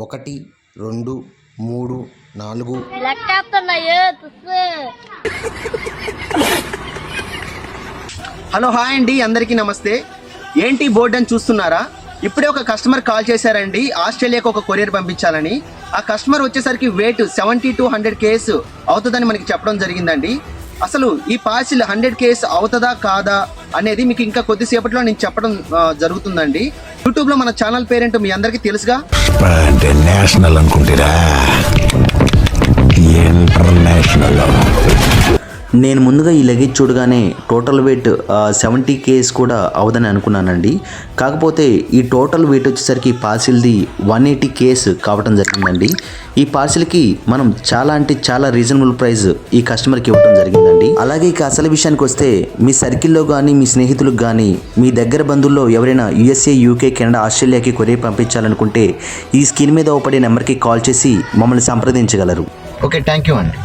1 2 3 4 hello hi అండి, అందరికీ నమస్తే. ఏంటి బోర్డు అని చూస్తున్నారా? ఇప్పుడే ఒక కస్టమర్ కాల్ చేశారండి, ఆస్ట్రేలియాకు ఒక కొరియర్ పంపించాలని. ఆ కస్టమర్ వచ్చేసరికి వెయిట్ 70 to 100 kgs అవుతుందని మనకి చెప్పడం జరిగిందండి. అసలు ఈ పార్సిల్ 100 kgs అవుతుందా కాదా అనేది మీకు ఇంకా కొద్దిసేపట్లో నేను చెప్పడం జరుగుతుందండి. యూట్యూబ్ లో మన ఛానల్ పేరేంటో మీ అందరికీ తెలుసుగా. నేషనల్ అనుకుంటారా? ఇంటర్నేషనల్. నేను ముందుగా ఈ లగేజ్ చూడగానే టోటల్ వెయిట్ 70 kgs కూడా అవదని అనుకున్నానండి. కాకపోతే ఈ టోటల్ వెయిట్ వచ్చేసరికి పార్సిల్ది 180 kgs కావటం జరిగిందండి. ఈ పార్సిల్కి మనం చాలా రీజనబుల్ ప్రైస్ ఈ కస్టమర్కి ఇవ్వడం జరిగిందండి. అలాగే ఇక అసలు విషయానికి వస్తే మీ సర్కిల్లో కానీ మీ స్నేహితులకు కానీ మీ దగ్గర బంధువుల్లో ఎవరైనా USA, UK, కెనడా, ఆస్ట్రేలియాకి కొరియర్ పంపించాలనుకుంటే ఈ స్క్రీన్ మీద ఓపడే నెంబర్కి కాల్ చేసి మమ్మల్ని సంప్రదించగలరు. ఓకే, థ్యాంక్ యూ అండి.